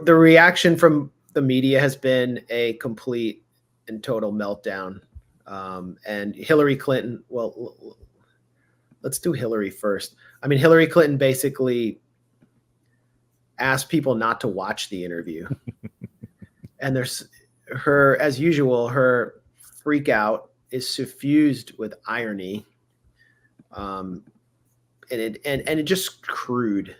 the reaction from the media has been a complete and total meltdown. And Hillary Clinton, well, let's do Hillary first. I mean, Hillary Clinton basically asked people not to watch the interview. And there's her, as usual, her freak out is suffused with irony. And it just crude.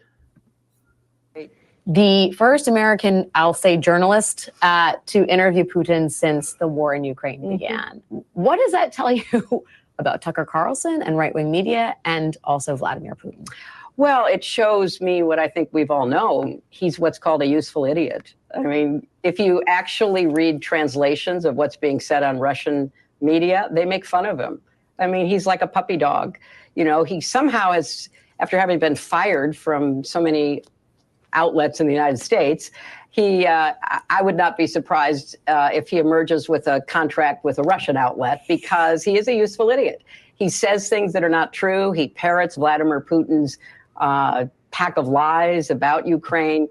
The first American, I'll say, journalist to interview Putin since the war in Ukraine began. What does that tell you about Tucker Carlson and right-wing media, and also Vladimir Putin? Well, it shows me what I think we've all known. He's what's called a useful idiot. I mean, if you actually read translations of what's being said on Russian media, they make fun of him. I mean, he's like a puppy dog. You know, he somehow has, after having been fired from so many outlets in the United States, I would not be surprised if he emerges with a contract with a Russian outlet, because he is a useful idiot. He says things that are not true. He parrots Vladimir Putin's pack of lies about Ukraine.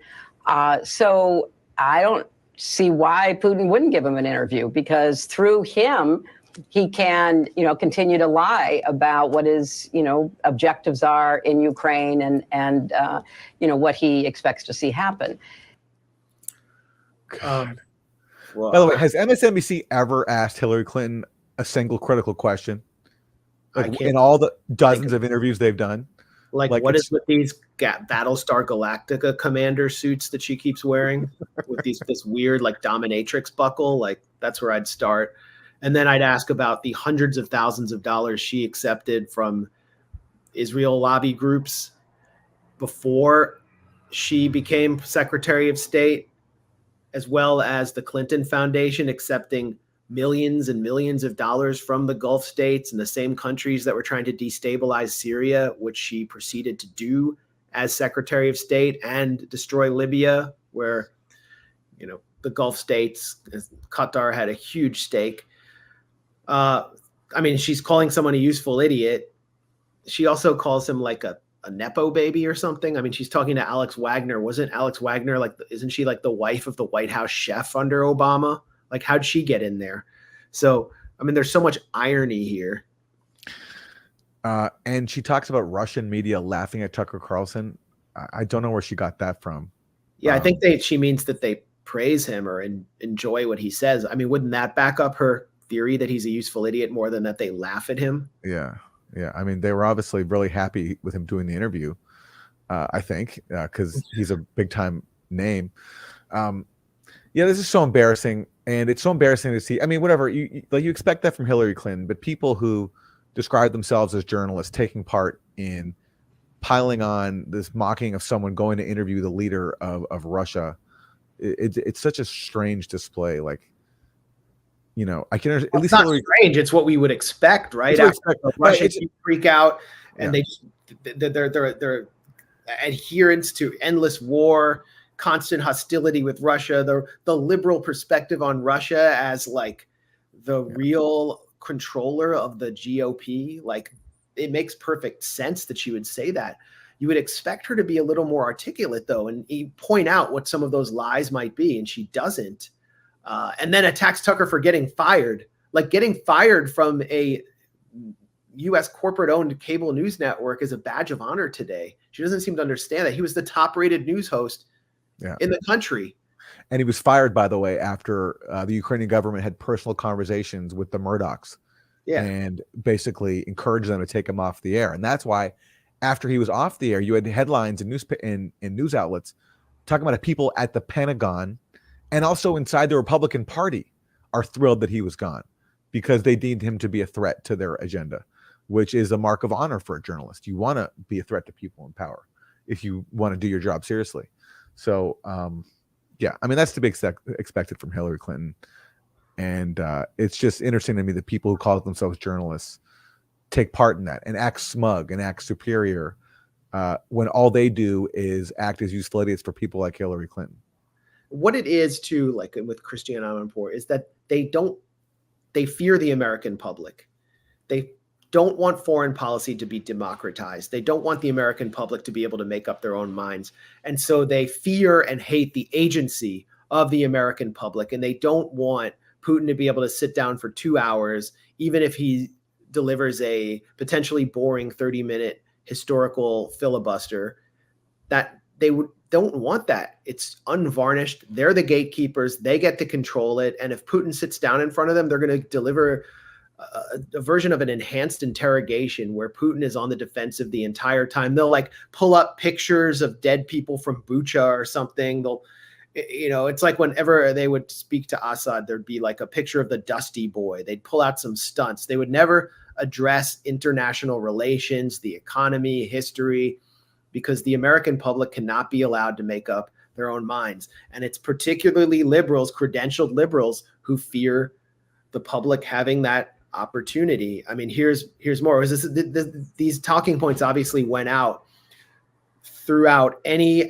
So I don't see why Putin wouldn't give him an interview, because through him, he can, continue to lie about what his, objectives are in Ukraine and what he expects to see happen. God. By the way, has MSNBC ever asked Hillary Clinton a single critical question? Like in all the dozens of interviews they've done? Like what is with these Battlestar Galactica commander suits that she keeps wearing with this weird like dominatrix buckle? Like that's where I'd start. And then I'd ask about the hundreds of thousands of dollars she accepted from Israel lobby groups before she became Secretary of State, as well as the Clinton Foundation accepting millions and millions of dollars from the Gulf states and the same countries that were trying to destabilize Syria, which she proceeded to do as Secretary of State, and destroy Libya, where, the Gulf states, Qatar had a huge stake. I mean, she's calling someone a useful idiot. She also calls him like a Nepo baby or something. I mean, she's talking to Alex Wagner. Wasn't Alex Wagner isn't she like the wife of the White House chef under Obama? Like, how'd she get in there? So, I mean, there's so much irony here. And she talks about Russian media laughing at Tucker Carlson. I don't know where she got that from. Yeah, I think she means that they praise him or enjoy what he says. I mean, wouldn't that back up her theory that he's a useful idiot more than that they laugh at him? Yeah. I mean, they were obviously really happy with him doing the interview, I think, because he's a big time name. This is so embarrassing. And it's so embarrassing to see. I mean, whatever, you expect that from Hillary Clinton, but people who describe themselves as journalists taking part in piling on this mocking of someone going to interview the leader of Russia, it's such a strange display. Like, I can understand. At least it's not Hillary, strange. It's what we would expect, right? After the Russians freak out and their adherence to endless war, constant hostility with Russia, the liberal perspective on Russia as like the real controller of the GOP. Like, it makes perfect sense that she would say that. You would expect her to be a little more articulate, though, and point out what some of those lies might be, and she doesn't. And then attacks Tucker for getting fired. Like, getting fired from a U.S. corporate-owned cable news network is a badge of honor today. She doesn't seem to understand that. He was the top-rated news host in the country. And he was fired, by the way, after the Ukrainian government had personal conversations with the Murdochs and basically encouraged them to take him off the air. And that's why after he was off the air, you had headlines in news outlets talking about people at the Pentagon and also inside the Republican Party are thrilled that he was gone because they deemed him to be a threat to their agenda, which is a mark of honor for a journalist. You want to be a threat to people in power if you want to do your job seriously. So, I mean, that's to be expected from Hillary Clinton. And it's just interesting to me that people who call themselves journalists take part in that and act smug and act superior when all they do is act as useful idiots for people like Hillary Clinton. What it is too, like with Christiane Amanpour, is that they fear the American public. They don't want foreign policy to be democratized. They don't want the American public to be able to make up their own minds. And so they fear and hate the agency of the American public. And they don't want Putin to be able to sit down for 2 hours, even if he delivers a potentially boring 30-minute historical filibuster. That don't want that. It's unvarnished. They're the gatekeepers. They get to control it. And if Putin sits down in front of them, they're going to deliver a version of an enhanced interrogation where Putin is on the defensive the entire time. They'll like pull up pictures of dead people from Bucha or something. It's like whenever they would speak to Assad, there'd be like a picture of the Dusty Boy. They'd pull out some stunts. They would never address international relations, the economy, history, because the American public cannot be allowed to make up their own minds. And it's particularly liberals, credentialed liberals, who fear the public having that opportunity. I mean, here's more. These talking points obviously went out throughout any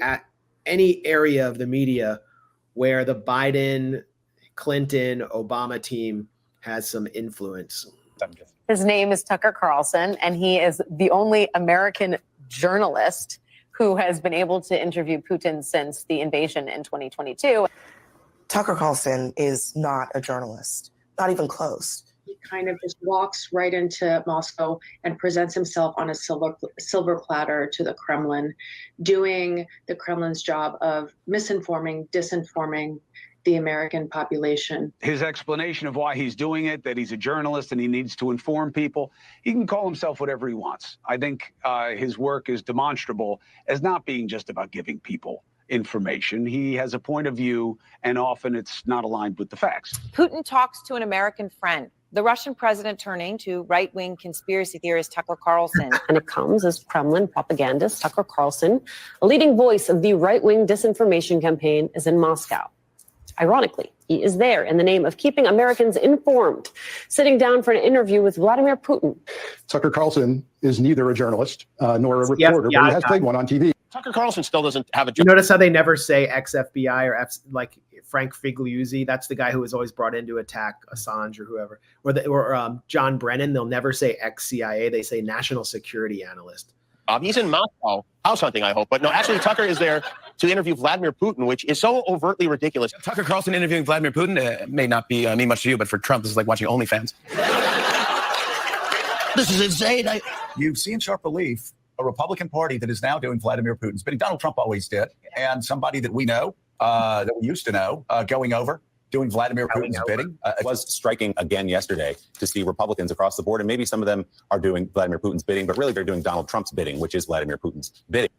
area of the media where the Biden, Clinton, Obama team has some influence. His name is Tucker Carlson, and he is the only American journalist who has been able to interview Putin since the invasion in 2022. Tucker Carlson is not a journalist, not even close. He kind of just walks right into Moscow and presents himself on a silver platter to the Kremlin, doing the Kremlin's job of misinforming, disinforming the American population. His explanation of why he's doing it, that he's a journalist and he needs to inform people, he can call himself whatever he wants. I think his work is demonstrable as not being just about giving people information. He has a point of view, and often it's not aligned with the facts. Putin talks to an American friend, the Russian president turning to right-wing conspiracy theorist Tucker Carlson. And it comes as Kremlin propagandist Tucker Carlson, a leading voice of the right-wing disinformation campaign, is in Moscow. Ironically, he is there in the name of keeping Americans informed, sitting down for an interview with Vladimir Putin. Tucker Carlson is neither a journalist nor a reporter, but he has played one on TV. Tucker Carlson still doesn't have a job. You notice how they never say ex-FBI or like Frank Figliuzzi? That's the guy who was always brought in to attack Assange or whoever. Or John Brennan, they'll never say ex-CIA. They say national security analyst. He's in Moscow, house hunting, I hope. But no, actually, Tucker is there to interview Vladimir Putin, which is so overtly ridiculous. Tucker Carlson interviewing Vladimir Putin may not be mean much to you, but for Trump, this is like watching OnlyFans. This is insane. You've seen sharp relief, a Republican Party that is now doing Vladimir Putin's bidding. Donald Trump always did. And somebody that we know, that we used to know, going over, doing Vladimir Putin's bidding. It was striking again yesterday to see Republicans across the board, and maybe some of them are doing Vladimir Putin's bidding, but really they're doing Donald Trump's bidding, which is Vladimir Putin's bidding.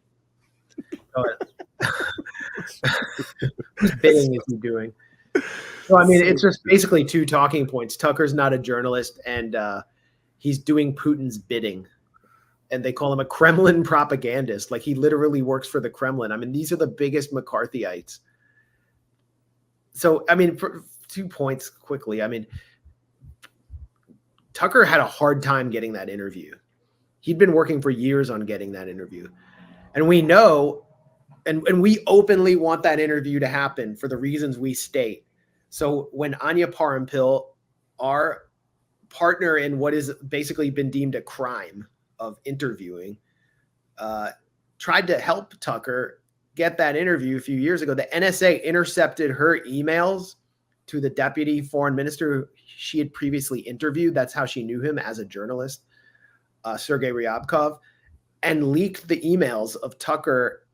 Whose bidding is he doing? So, I mean, it's just basically two talking points. Tucker's not a journalist, and he's doing Putin's bidding. And they call him a Kremlin propagandist. Like, he literally works for the Kremlin. I mean, these are the biggest McCarthyites. So, I mean, for 2 points quickly. I mean, Tucker had a hard time getting that interview. He'd been working for years on getting that interview. And we know, and we openly want that interview to happen for the reasons we state. So when Anya Parampil, our partner in what has basically been deemed a crime of interviewing, tried to help Tucker get that interview a few years ago, the NSA intercepted her emails to the deputy foreign minister she had previously interviewed. That's how she knew him as a journalist, Sergei Ryabkov, and leaked the emails of Tucker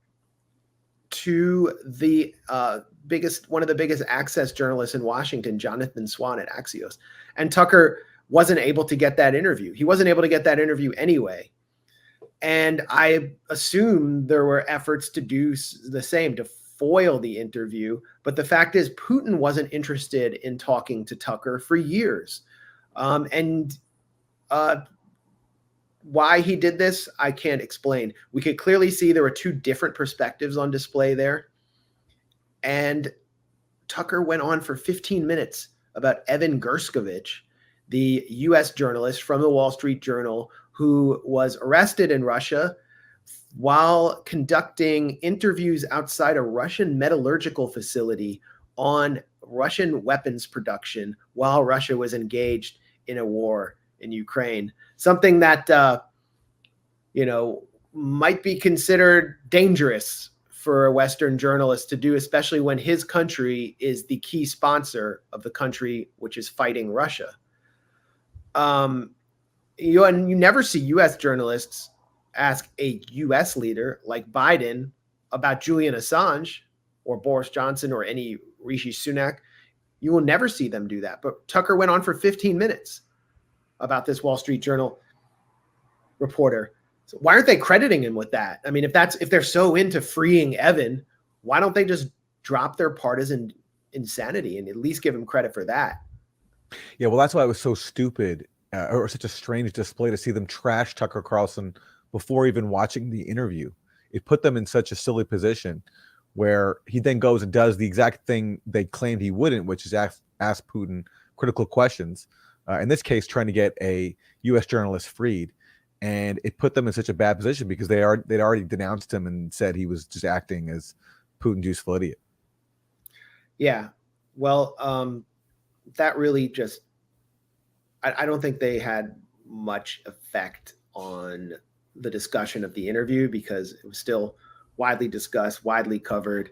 to the one of the biggest access journalists in Washington, Jonathan Swan at Axios. And Tucker wasn't able to get that interview. He wasn't able to get that interview anyway. And I assume there were efforts to do the same, to foil the interview. But the fact is, Putin wasn't interested in talking to Tucker for years. Why he did this, I can't explain. We could clearly see there were two different perspectives on display there. And Tucker went on for 15 minutes about Evan Gershkovich, the U.S. journalist from the Wall Street Journal, who was arrested in Russia while conducting interviews outside a Russian metallurgical facility on Russian weapons production while Russia was engaged in a war in Ukraine, something that, might be considered dangerous for a Western journalist to do, especially when his country is the key sponsor of the country which is fighting Russia. You never see U.S. journalists ask a U.S. leader like Biden about Julian Assange or Boris Johnson or any Rishi Sunak. You will never see them do that. But Tucker went on for 15 minutes about this Wall Street Journal reporter. So why aren't they crediting him with that? I mean, if they're so into freeing Evan, why don't they just drop their partisan insanity and at least give him credit for that? Yeah, well, that's why it was so stupid or such a strange display to see them trash Tucker Carlson before even watching the interview. It put them in such a silly position where he then goes and does the exact thing they claimed he wouldn't, which is ask Putin critical questions. In this case, trying to get a U.S. journalist freed. And it put them in such a bad position because they'd already denounced him and said he was just acting as Putin's useful idiot. Yeah. Well, that really just, I don't think they had much effect on the discussion of the interview because it was still widely discussed, widely covered.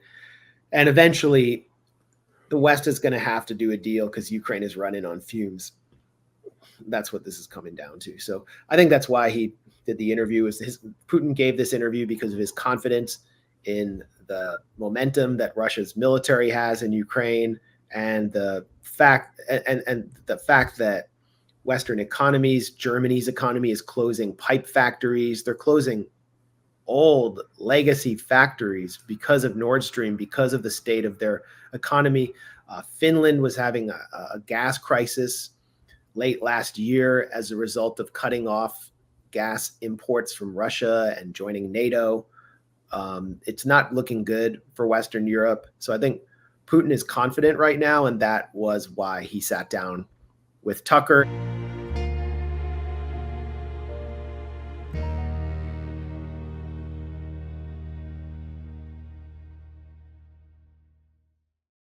And eventually the West is going to have to do a deal because Ukraine is running on fumes. That's what this is coming down to. So I think that's why he did the interview. Putin gave this interview because of his confidence in the momentum that Russia's military has in Ukraine and the fact that Western economies, Germany's economy is closing pipe factories. They're closing old legacy factories because of Nord Stream, because of the state of their economy. Finland was having a gas crisis late last year as a result of cutting off gas imports from Russia and joining NATO. It's not looking good for Western Europe. So I think Putin is confident right now, and that was why he sat down with Tucker.